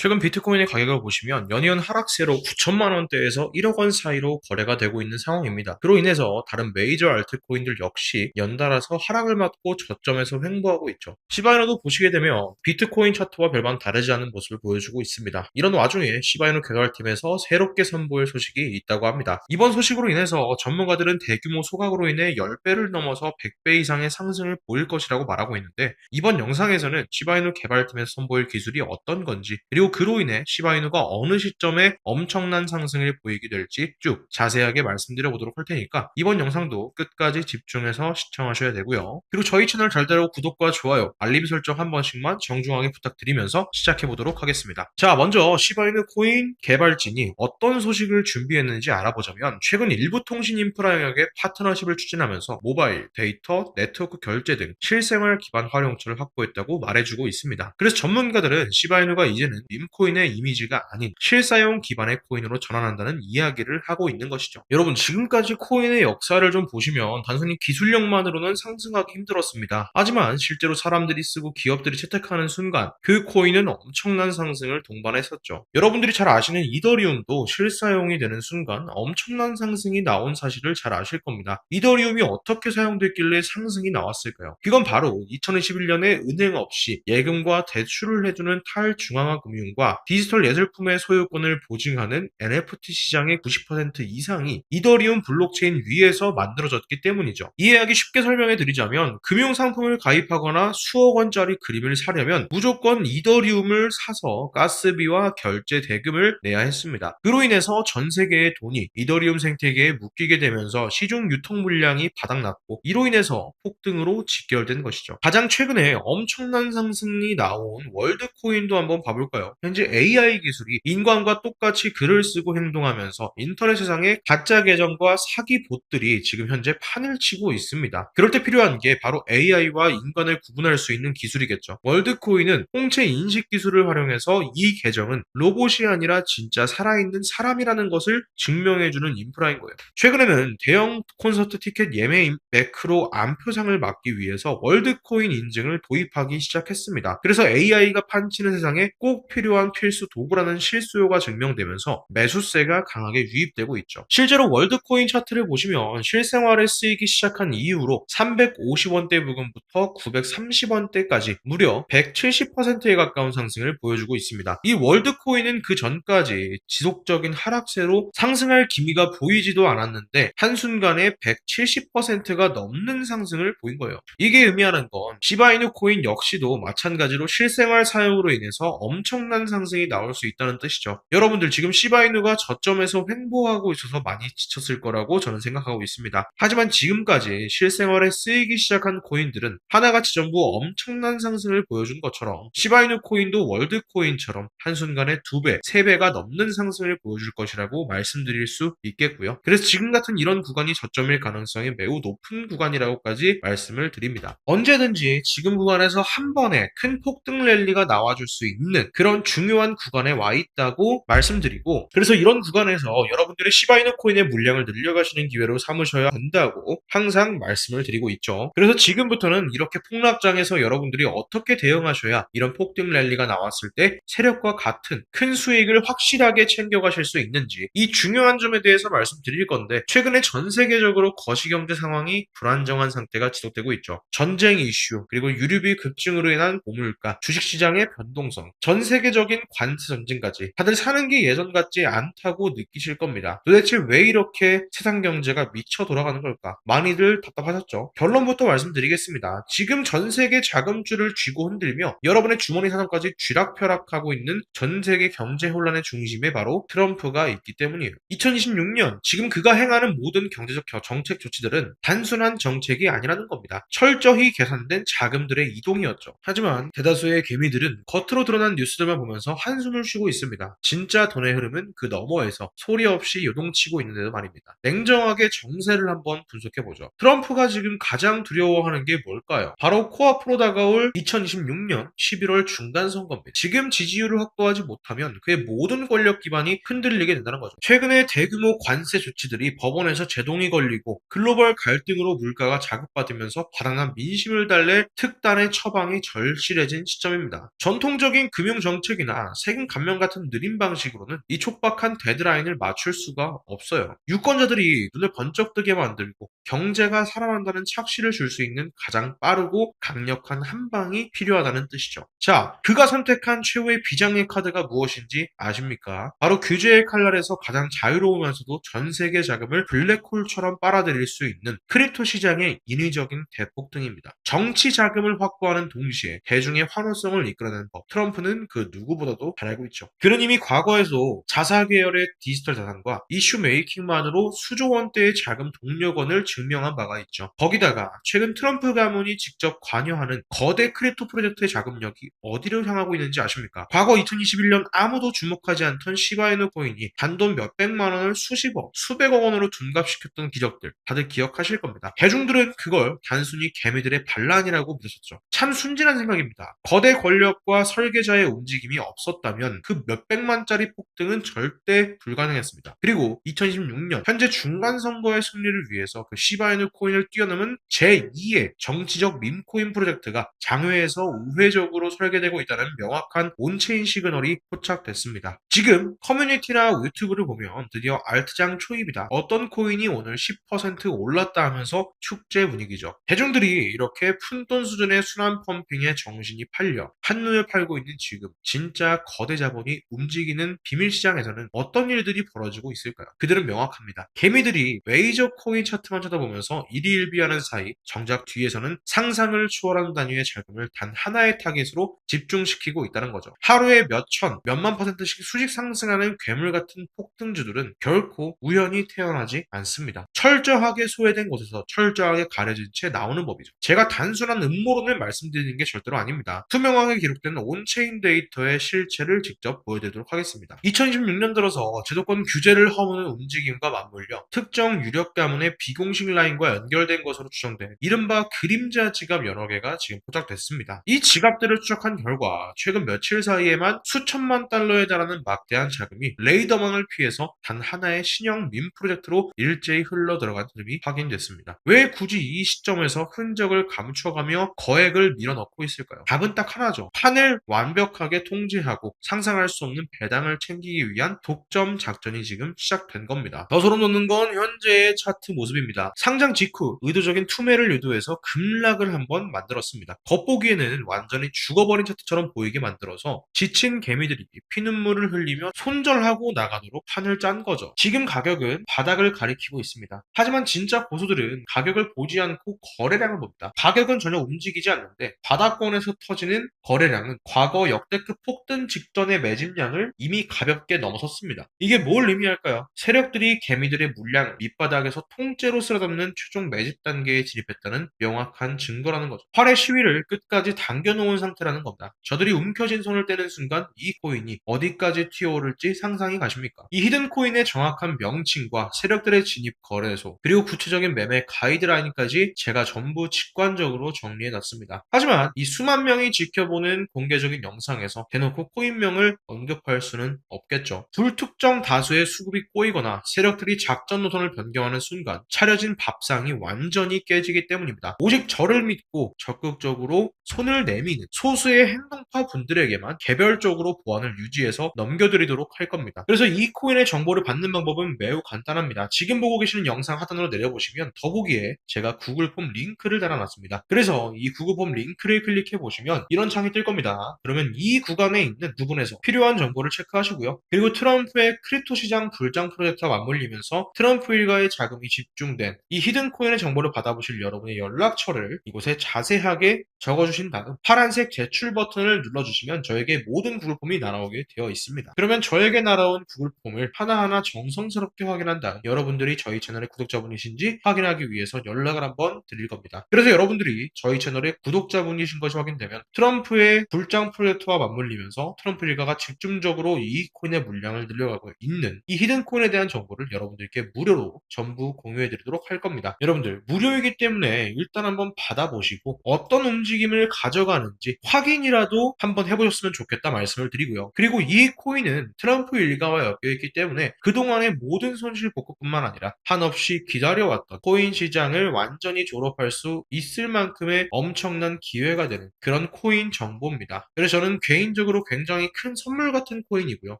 최근 비트코인의 가격을 보시면 연이은 하락세로 9천만 원대에서 1억 원 사이로 거래가 되고 있는 상황입니다. 그로 인해서 다른 메이저 알트코인들 역시 연달아서 하락을 맞고 저점에서 횡보하고 있죠. 시바이너도 보시게 되면 비트코인 차트와 별반 다르지 않은 모습을 보여주고 있습니다. 이런 와중에 시바이너 개발팀에서 새롭게 선보일 소식이 있다고 합니다. 이번 소식으로 인해서 전문가들은 대규모 소각으로 인해 10배를 넘어서 100배 이상의 상승을 보일 것이라고 말하고 있는데, 이번 영상에서는 시바이누 개발팀에서 선보일 기술이 어떤 건지, 그리고 그로 인해 시바이누가 어느 시점에 엄청난 상승을 보이게 될지 쭉 자세하게 말씀드려 보도록 할 테니까 이번 영상도 끝까지 집중해서 시청하셔야 되고요. 그리고 저희 채널 잘 따르고 구독과 좋아요, 알림 설정 한 번씩만 정중하게 부탁드리면서 시작해 보도록 하겠습니다. 자, 먼저 시바이누 코인 개발진이 어떤 소식을 준비했는지 알아보자면, 최근 일부 통신 인프라 영역에 파트너십을 추진하면서 모바일, 데이터, 네트워크 결제 등 실생활 기반 활용처를 확보했다고 말해주고 있습니다. 그래서 전문가들은 시바이누가 이제는 밈코인의 이미지가 아닌 실사용 기반의 코인으로 전환한다는 이야기를 하고 있는 것이죠. 여러분, 지금까지 코인의 역사를 좀 보시면 단순히 기술력만으로는 상승하기 힘들었습니다. 하지만 실제로 사람들이 쓰고 기업들이 채택하는 순간 그 코인은 엄청난 상승을 동반했었죠. 여러분들이 잘 아시는 이더리움도 실사용이 되는 순간 엄청난 상승이 나온 사실을 잘 아실 겁니다. 이더리움이 어떻게 사용됐길래 상승이 나왔을까요? 그건 바로 2021년에 은행 없이 예금과 대출을 해주는 탈중앙화 금융과 디지털 예술품의 소유권을 보증하는 NFT 시장의 90% 이상이 이더리움 블록체인 위에서 만들어졌기 때문이죠. 이해하기 쉽게 설명해 드리자면, 금융상품을 가입하거나 수억 원짜리 그림을 사려면 무조건 이더리움을 사서 가스비와 결제 대금을 내야 했습니다. 그로 인해서 전 세계의 돈이 이더리움 생태계에 묶이게 되면서 시중 유통 물량이 바닥났고, 이로 인해서 폭등으로 직결된 것이죠. 가장 최근에 엄청난 상승이 나온 월드코인도 한번 봐볼까요? 현재 AI 기술이 인간과 똑같이 글을 쓰고 행동하면서 인터넷 세상에 가짜 계정과 사기 봇들이 지금 현재 판을 치고 있습니다. 그럴 때 필요한 게 바로 AI와 인간을 구분할 수 있는 기술이겠죠. 월드코인은 홍채 인식 기술을 활용해서 이 계정은 로봇이 아니라 진짜 살아있는 사람이라는 것을 증명해주는 인프라인 거예요. 최근에는 대형 콘서트 티켓 예매 매크로 암표상을 막기 위해서 월드코인 인증을 도입하기 시작했습니다. 그래서 AI가 판치는 세상에 꼭 필요한 필수 도구라는 실수요가 증명되면서 매수세가 강하게 유입되고 있죠. 실제로 월드코인 차트를 보시면 실생활에 쓰이기 시작한 이후로 350원대 부근부터 930원대까지 무려 170%에 가까운 상승을 보여주고 있습니다. 이 월드코인은 그 전까지 지속적인 하락세로 상승할 기미가 보이지도 않았는데 한순간에 170%가 넘는 상승을 보인 거예요. 이게 의미하는 건 시바이누 코인 역시도 마찬가지로 실생활 사용으로 인해서 엄청난 상승이 나올 수 있다는 뜻이죠. 여러분들, 지금 시바이누가 저점에서 횡보하고 있어서 많이 지쳤을 거라고 저는 생각하고 있습니다. 하지만 지금까지 실생활에 쓰이기 시작한 코인들은 하나같이 전부 엄청난 상승을 보여준 것처럼 시바이누 코인도 월드코인처럼 한순간에 2배, 3배가 넘는 상승을 보여줄 것이라고 말씀드릴 수 있겠고요. 그래서 지금 같은 이런 구간이 저점일 가능성이 매우 높은 구간이라고까지 말씀을 드립니다. 언제든지 지금 구간에서 한 번에 큰 폭등 랠리가 나와줄 수 있는 그런 중요한 구간에 와 있다고 말씀드리고, 그래서 이런 구간에서 여러분들의 시바이누 코인의 물량을 늘려가시는 기회로 삼으셔야 한다고 항상 말씀을 드리고 있죠. 그래서 지금부터는 이렇게 폭락장에서 여러분들이 어떻게 대응하셔야 이런 폭등 랠리가 나왔을 때 세력과 같은 큰 수익을 확실하게 챙겨가실 수 있는지, 이 중요한 점에 대해서 말씀드릴 건데, 최근에 전 세계적으로 거시경제 상황이 불안정한 상태가 지속되고 있죠. 전쟁 이슈, 그리고 유류비 급증으로 인한 고물가, 주식시장의 변동성, 전 세계적인 관세 전쟁까지 다들 사는 게 예전 같지 않다고 느끼실 겁니다. 도대체 왜 이렇게 세상 경제가 미쳐 돌아가는 걸까? 많이들 답답하셨죠? 결론부터 말씀드리겠습니다. 지금 전 세계 자금줄을 쥐고 흔들며 여러분의 주머니 사정까지 쥐락펴락하고 있는 전 세계 경제 혼란의 중심에 바로 트럼프가 있기 때문이에요. 2026년 지금 그가 행하는 모든 경제적 정책 조치들은 단순한 정책이 아니라는 겁니다. 철저히 계산된 자금들의 이동이었죠. 하지만 대다수의 개미들은 겉으로 드러난 뉴스들만 보면서 한숨을 쉬고 있습니다. 진짜 돈의 흐름은 그 너머에서 소리 없이 요동치고 있는데도 말입니다. 냉정하게 정세를 한번 분석해보죠. 트럼프가 지금 가장 두려워하는 게 뭘까요? 바로 코앞으로 다가올 2026년 11월 중간선거입니다. 지금 지지율을 확보하지 못하면 그의 모든 권력 기반이 흔들리게 된다는 거죠. 최근에 대규모 관세 조치들이 법원에서 제동이 걸리고 글로벌 갈등으로 물가가 자극받으면서 바닥난 민심을 달랠 특단의 처방이 절실해진 시점입니다. 전통적인 금융 정책 실측이나 세금 감면 같은 느린 방식으로는 이 촉박한 데드라인을 맞출 수가 없어요. 유권자들이 눈을 번쩍 뜨게 만들고 경제가 살아난다는 착시를 줄 수 있는 가장 빠르고 강력한 한 방이 필요하다는 뜻이죠. 자, 그가 선택한 최후의 비장의 카드가 무엇인지 아십니까? 바로 규제의 칼날에서 가장 자유로우면서도 전 세계 자금을 블랙홀처럼 빨아들일 수 있는 크립토 시장의 인위적인 대폭등입니다. 정치 자금을 확보하는 동시에 대중의 환호성을 이끌어내는 법. 트럼프는 그 누구보다도 잘 알고 있죠. 그는 이미 과거에도 자사 계열의 디지털 자산과 이슈 메이킹만으로 수조 원대의 자금 동력원을 증명한 바가 있죠. 거기다가 최근 트럼프 가문이 직접 관여하는 거대 크립토 프로젝트의 자금력이 어디를 향하고 있는지 아십니까? 과거 2021년 아무도 주목하지 않던 시바이누 코인이 단돈 몇백만 원을 수십억, 수백억 원으로 둔갑시켰던 기적들 다들 기억하실 겁니다. 대중들은 그걸 단순히 개미들의 반란이라고 믿었었죠. 참 순진한 생각입니다. 거대 권력과 설계자의 움직임이 없었다면 그 몇백만짜리 폭등은 절대 불가능했습니다. 그리고 2026년 현재 중간선거의 승리를 위해서 그 시바이누 코인을 뛰어넘은 제2의 정치적 밈코인 프로젝트가 장외에서 우회적으로 설계되고 있다는 명확한 온체인 시그널이 포착됐습니다. 지금 커뮤니티나 유튜브를 보면 드디어 알트장 초입이다. 어떤 코인이 오늘 10% 올랐다 하면서 축제 분위기죠. 대중들이 이렇게 푼돈 수준의 순환 펌핑에 정신이 팔려 한눈을 팔고 있는 지금 진짜 거대 자본이 움직이는 비밀 시장에서는 어떤 일들이 벌어지고 있을까요? 그들은 명확합니다. 개미들이 메이저 코인 차트만 쳐다보면서 일희일비하는 사이 정작 뒤에서는 상상을 초월하는 단위의 자금을 단 하나의 타겟으로 집중시키고 있다는 거죠. 하루에 몇 천, 몇만 퍼센트씩 수직 상승하는 괴물 같은 폭등주들은 결코 우연히 태어나지 않습니다. 철저하게 소외된 곳에서 철저하게 가려진 채 나오는 법이죠. 제가 단순한 음모론을 말씀드리는 게 절대로 아닙니다. 투명하게 기록된 온체인 데이터의 실체를 직접 보여드리도록 하겠습니다. 2026년 들어서 제도권 규제를 허무는 움직임과 맞물려 특정 유력 가문의 비공식 라인과 연결된 것으로 추정된 이른바 그림자 지갑 여러 개가 지금 포착됐습니다. 이 지갑들을 추적한 결과 최근 며칠 사이에만 수천만 달러에 달하는 막대한 자금이 레이더망을 피해서 단 하나의 신형 민 프로젝트로 일제히 흘러 들어간 점이 확인됐습니다. 왜 굳이 이 시점에서 흔적을 감춰가며 거액을 밀어넣고 있을까요? 답은 딱 하나죠. 판을 완벽하게 통제하고 상상할 수 없는 배당을 챙기기 위한 독점 작전이 지금 시작된 겁니다. 더 소름 돋는 건 현재의 차트 모습입니다. 상장 직후 의도적인 투매를 유도해서 급락을 한번 만들었습니다. 겉보기에는 완전히 죽어버린 차트처럼 보이게 만들어서 지친 개미들이 피눈물을 흘리며 손절하고 나가도록 판을 짠 거죠. 지금 가격은 바닥을 가리키고 있습니다. 하지만 진짜 고수들은 가격을 보지 않고 거래량을 봅니다. 가격은 전혀 움직이지 않는데 바닥권에서 터지는 거래량은 과거 역대급 폭등 직전의 매집량을 이미 가볍게 넘어섰습니다. 이게 뭘 의미할까요? 세력들이 개미들의 물량 밑바닥에서 통째로 쓸어담는 최종 매집 단계에 진입했다는 명확한 증거라는 거죠. 활의 시위를 끝까지 당겨놓은 상태라는 겁니다. 저들이 움켜쥔 손을 떼는 순간 이 코인이 어디까지 튀어오를지 상상이 가십니까? 이 히든 코인의 정확한 명칭과 세력들의 진입 거래소 그리고 구체적인 매매 가이드라인까지 제가 전부 직관적으로 정리해놨습니다. 하지만 이 수만 명이 지켜보는 공개적인 영상에서 대놓고 코인명을 언급할 수는 없겠죠. 불특정 다수의 수급이 꼬이거나 세력들이 작전 노선을 변경하는 순간 차려진 밥상이 완전히 깨지기 때문입니다. 오직 저를 믿고 적극적으로 손을 내미는 소수의 행동파 분들에게만 개별적으로 보안을 유지해서 넘겨드리도록 할 겁니다. 그래서 이 코인의 정보를 받는 방법은 매우 간단합니다. 지금 보고 계시는 영상 하단으로 내려보시면 더보기에 제가 구글 폼 링크를 달아놨습니다. 그래서 이 구글 폼 링크를 클릭해 보시면 이런 창이 뜰 겁니다. 그러면 이 구간에 있는 부분에서 필요한 정보를 체크하시고요. 그리고 트럼프의 크립토 시장 불장 프로젝트와 맞물리면서 트럼프 일가의 자금이 집중된 이 히든 코인의 정보를 받아보실 여러분의 연락처를 이곳에 자세하게 적어주신 다음 파란색 제출 버튼을 눌러주시면 저에게 모든 구글 폼이 날아오게 되어 있습니다. 그러면 저에게 날아온 구글 폼을 하나하나 정성스럽게 확인한 다음 여러분들이 저희 채널의 구독자분이신지 확인하기 위해서 연락을 한번 드릴 겁니다. 그래서 여러분들이 저희 채널의 구독자분이신 것이 확인되면 트럼프의 불장 프로젝트와 맞물리면서 트럼프 일가가 집중적으로 이 코인의 물량을 늘려가고 있는 이 히든 코인에 대한 정보를 여러분들께 무료로 전부 공유해드리도록 할 겁니다. 여러분들 무료이기 때문에 일단 한번 받아보시고 어떤 움직임을 가져가는지 확인이라도 한번 해보셨으면 좋겠다 말씀을 드리고요. 그리고 이 코인은 트럼프 일가와 엮여있기 때문에 그동안의 모든 손실 복구뿐만 아니라 한없이 기다려왔던 코인 시장을 완전히 졸업할 수 있을 만큼의 엄청난 기회가 되는 그런 코인 정보입니다. 그래서 저는 개인적으로 개인적으로 굉장히 큰 선물 같은 코인이고요.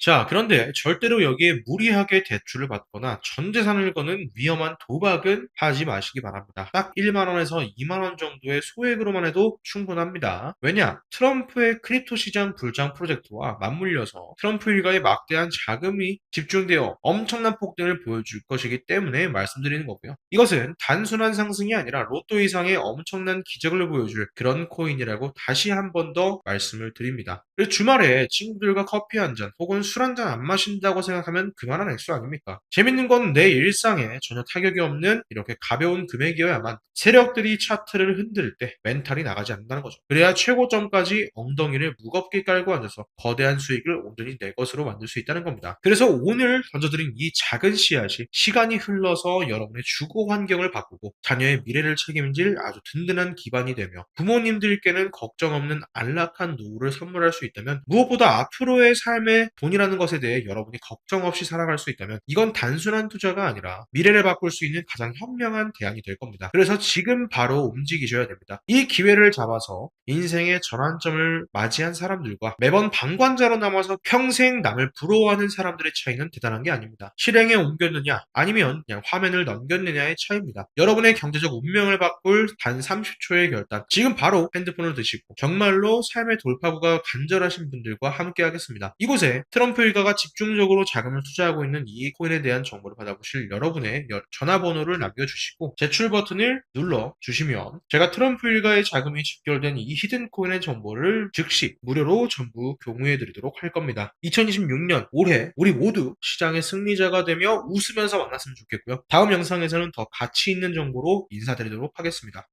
자, 그런데 절대로 여기에 무리하게 대출을 받거나 전 재산을 거는 위험한 도박은 하지 마시기 바랍니다. 딱 1만 원에서 2만 원 정도의 소액으로만 해도 충분합니다. 왜냐? 트럼프의 크립토 시장 불장 프로젝트와 맞물려서 트럼프 일가의 막대한 자금이 집중되어 엄청난 폭등을 보여줄 것이기 때문에 말씀드리는 거고요. 이것은 단순한 상승이 아니라 로또 이상의 엄청난 기적을 보여줄 그런 코인이라고 다시 한 번 더 말씀을 드립니다. 그래서 주말에 친구들과 커피 한 잔 혹은 술 한 잔 안 마신다고 생각하면 그만한 액수 아닙니까? 재밌는 건 내 일상에 전혀 타격이 없는 이렇게 가벼운 금액이어야만 세력들이 차트를 흔들 때 멘탈이 나가지 않는다는 거죠. 그래야 최고점까지 엉덩이를 무겁게 깔고 앉아서 거대한 수익을 온전히 내 것으로 만들 수 있다는 겁니다. 그래서 오늘 던져드린 이 작은 씨앗이 시간이 흘러서 여러분의 주거 환경을 바꾸고 자녀의 미래를 책임질 아주 든든한 기반이 되며 부모님들께는 걱정 없는 안락한 노후를 선물할 수 있다면, 무엇보다 앞으로의 삶의 돈이라는 것에 대해 여러분이 걱정 없이 살아갈 수 있다면 이건 단순한 투자가 아니라 미래를 바꿀 수 있는 가장 현명한 대안이 될 겁니다. 그래서 지금 바로 움직이셔야 됩니다. 이 기회를 잡아서 인생의 전환점을 맞이한 사람들과 매번 방관자로 남아서 평생 남을 부러워하는 사람들의 차이는 대단한 게 아닙니다. 실행에 옮겼느냐 아니면 그냥 화면을 넘겼느냐의 차이입니다. 여러분의 경제적 운명을 바꿀 단 30초의 결단, 지금 바로 핸드폰을 드시고 정말로 삶의 돌파구가 간절하신 분들과 함께 하겠습니다. 이곳에 트럼프 일가가 집중적으로 자금을 투자하고 있는 이 코인에 대한 정보를 받아보실 여러분의 전화번호를 남겨주시고 제출 버튼을 눌러주시면 제가 트럼프 일가의 자금이 집결된 이 히든 코인의 정보를 즉시 무료로 전부 공유해드리도록 할 겁니다. 2026년 올해 우리 모두 시장의 승리자가 되며 웃으면서 만났으면 좋겠고요. 다음 영상에서는 더 가치 있는 정보로 인사드리도록 하겠습니다.